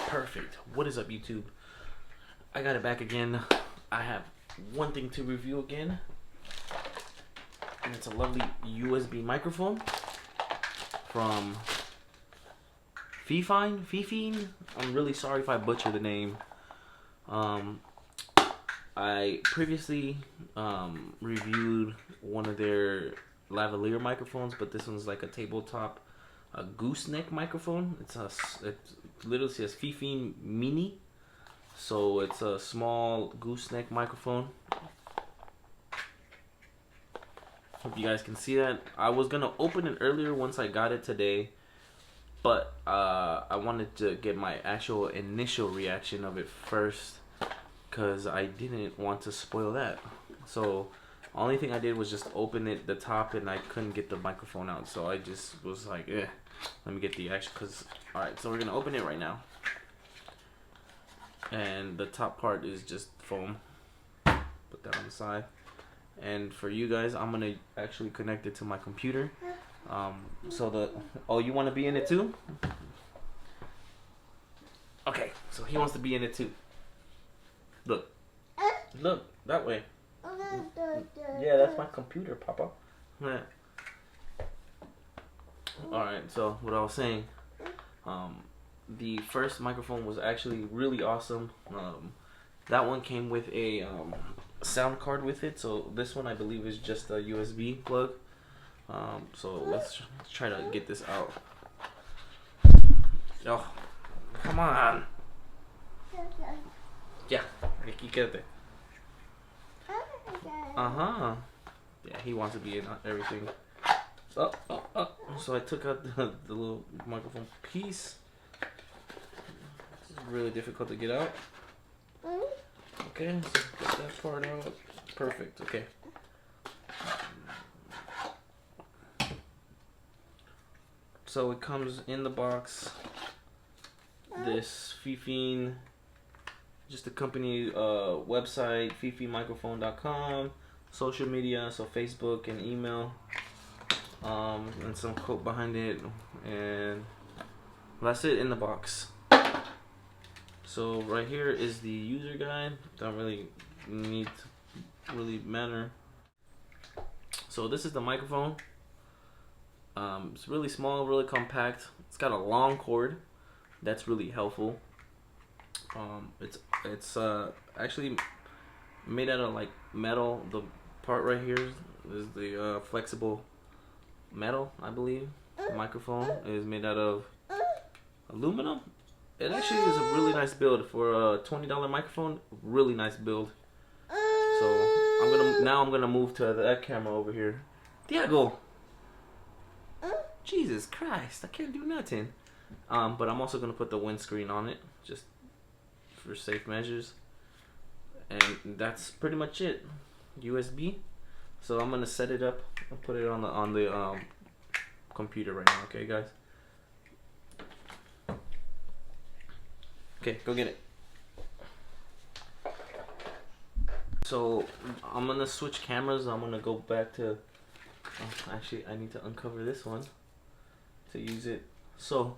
Perfect. What is up, YouTube? I got it back again. I have one thing to review again, and it's a lovely USB microphone from FeFine. FeFine. I'm really sorry if I butcher the name. I previously reviewed one of their lavalier microphones, but this one's like a tabletop, a gooseneck microphone. It literally says FeFine Mini, so it's a small gooseneck microphone. Hope you guys can see that. I was gonna open it earlier once I got it today, but I wanted to get my actual initial reaction of it first, because I didn't want to spoil that. So only thing I did was just open it, the top, and I couldn't get the microphone out, so I just was like, let me get the action. Because alright, so we're gonna open it right now, and the top part is just foam. Put that on the side, and for you guys, I'm gonna actually connect it to my computer. You want to be in it too? Okay, so he wants to be in it too. Look that way. Yeah, that's my computer, Papa. Yeah. Alright, so what I was saying, the first microphone was actually really awesome. That one came with a sound card with it, so this one I believe is just a USB plug. So let's try to get this out. Oh, come on. Yeah, aquí quédate. Yeah, he wants to be in everything. So I took out the little microphone piece. This is really difficult to get out. Okay, so get that part out. Perfect. Okay. So it comes in the box. This FeFine, just the company website, fefinemicrophone.com, social media, so Facebook and email, and some quote behind it, and that's it in the box. So right here is the user guide. Don't really need to really matter. So this is the microphone. It's really small, really compact. It's got a long cord. That's really helpful. It's actually made out of like metal. The part right here is the flexible metal, I believe. The microphone is made out of aluminum. It actually is a really nice build for a $20 microphone. Really nice build. So I'm gonna move to that camera over here. Diego. Jesus Christ, I can't do nothing. But I'm also gonna put the windscreen on it, just for safe measures. And that's pretty much it. USB. So I'm gonna set it up and put it on the computer right now. Okay, guys. Okay, go get it. So I'm gonna switch cameras. I'm gonna go back to. Actually, I need to uncover this one to use it. So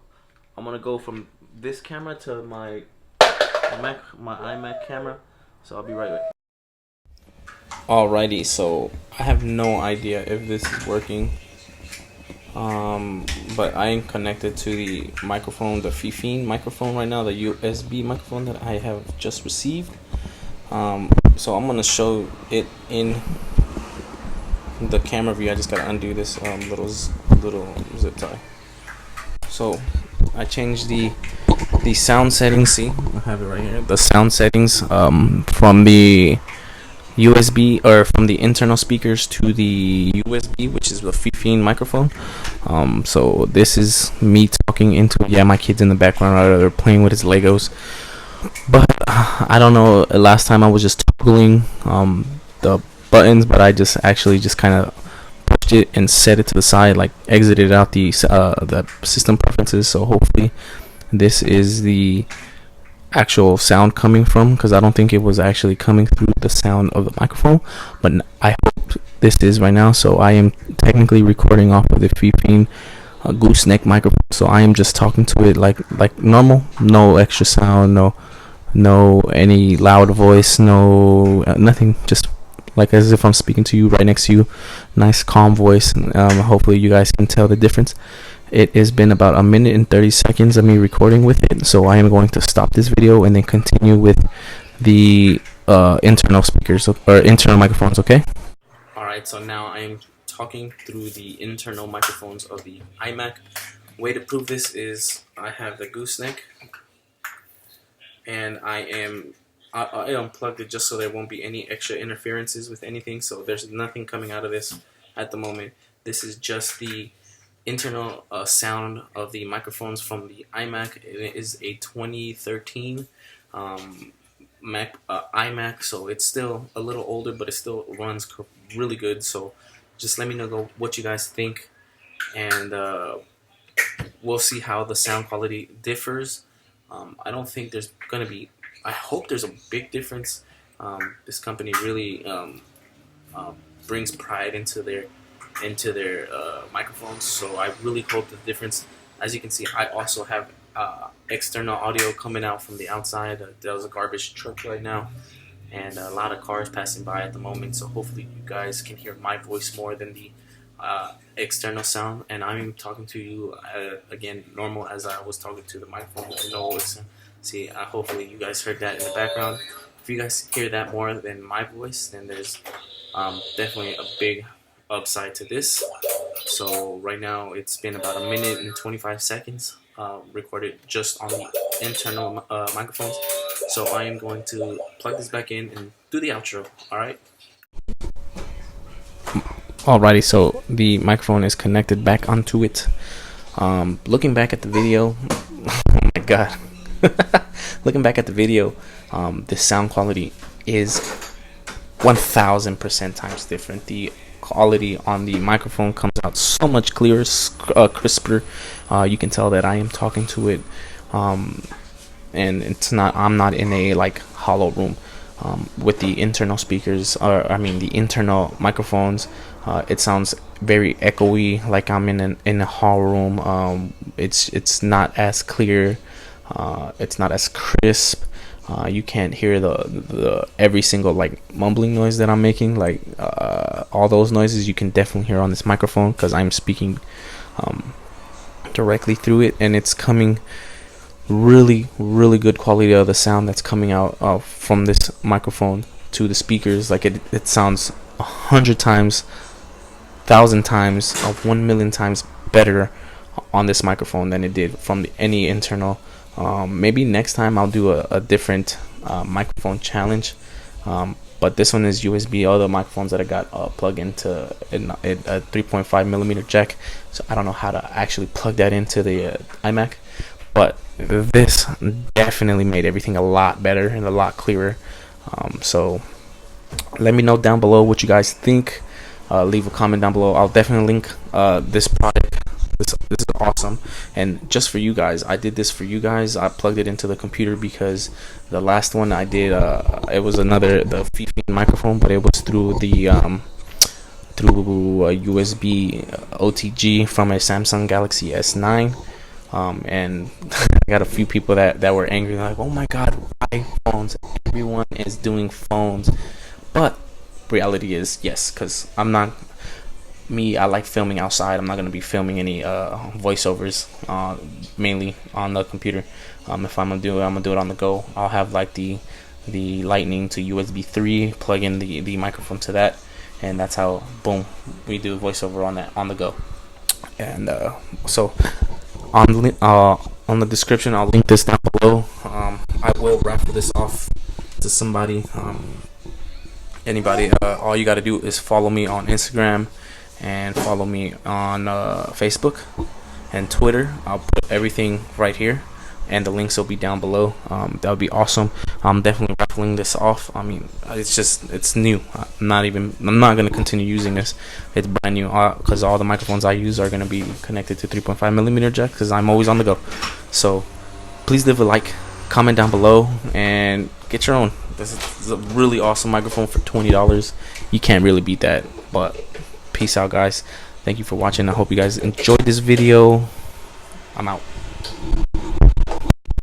I'm gonna go from this camera to my iMac camera. So I'll be right back. Alrighty, so I have no idea if this is working. But I am connected to the microphone, the FeFine microphone right now, the USB microphone that I have just received. So I'm gonna show it in the camera view. I just gotta undo this little zip tie. So I changed the sound settings. See, I have it right here. The sound settings from the USB, or from the internal speakers to the USB, which is the FeFine microphone. So this is me talking into it. Yeah, my kid's in the background, they're playing with his Legos. But I don't know, last time I was just toggling the buttons, but I just kind of pushed it and set it to the side, like exited out the system preferences. So hopefully this is the actual sound coming from, because I don't think it was actually coming through the sound of the microphone, but I hope this is right now. So I am technically recording off of the FeFine a gooseneck microphone, so I am just talking to it like normal, no extra sound, no any loud voice, no nothing, just like as if I'm speaking to you right next to you. Nice calm voice. Hopefully you guys can tell the difference. It has been about a minute and 30 seconds of me recording with it, so I am going to stop this video and then continue with the internal speakers or internal microphones. Okay. Alright, so now I am talking through the internal microphones of the iMac. Way to prove this is I have the gooseneck, and I unplugged it just so there won't be any extra interferences with anything, so there's nothing coming out of this at the moment. This is just the internal sound of the microphones from the iMac. It is a 2013 iMac, so it's still a little older, but it still runs really good. So just let me know what you guys think, and we'll see how the sound quality differs. I don't think there's gonna be, I hope there's a big difference. This company really brings pride into their microphones, so I really hope the difference. As you can see, I also have external audio coming out from the outside. There was a garbage truck right now, and a lot of cars passing by at the moment, so hopefully you guys can hear my voice more than the external sound. And I'm talking to you again normal as I was talking to the microphone. See, hopefully you guys heard that in the background. If you guys hear that more than my voice, then there's definitely a big upside to this. So right now it's been about a minute and 25 seconds recorded just on the internal microphones. So I am going to plug this back in and do the outro. Alright. Alrighty, so the microphone is connected back onto it. Looking back at the video, oh my god. Looking back at the video, the sound quality is 1000% times different. The quality on the microphone comes out so much clearer, crisper. You can tell that I am talking to it, and I'm not in a like hollow room. With the internal speakers, or I mean the internal microphones, it sounds very echoey, like I'm in a hall room. It's not as clear, it's not as crisp. You can't hear the every single like mumbling noise that I'm making, like all those noises you can definitely hear on this microphone, because I'm speaking directly through it, and it's coming really good quality of the sound that's coming out from this microphone to the speakers. Like it sounds 100 times, 1,000 times, 1,000,000 times better on this microphone than it did from any internal. Maybe next time I'll do a different microphone challenge, but this one is USB. All the microphones that I got plug into a 3.5mm jack, so I don't know how to actually plug that into the iMac, but this definitely made everything a lot better and a lot clearer. So let me know down below what you guys think. Leave a comment down below. I'll definitely link this product. This is awesome, and just for you guys, I did this for you guys. I plugged it into the computer because the last one I did, it was the FeFine microphone, but it was through the through a USB OTG from a Samsung Galaxy S9. And I got a few people that were angry, like, oh my god, why phones? Everyone is doing phones. But reality is, yes, because I'm not me. I like filming outside. I'm not going to be filming any voiceovers mainly on the computer. If I'm gonna do it, I'm gonna do it on the go. I'll have like the lightning to USB 3, plug in the microphone to that, and that's how, boom, we do voiceover on the go. And so on the description, I'll link this down below. I will raffle this off to somebody. Anybody. All you got to do is follow me on Instagram and follow me on Facebook and Twitter. I'll put everything right here, and the links will be down below. That would be awesome. I'm definitely raffling this off. I mean, it's new. I'm not going to continue using this. It's brand new, because all the microphones I use are going to be connected to 3.5mm jack, because I'm always on the go. So please leave a like, comment down below, and get your own. This is a really awesome microphone for $20. You can't really beat that. But peace out, guys. Thank you for watching. I hope you guys enjoyed this video. I'm out.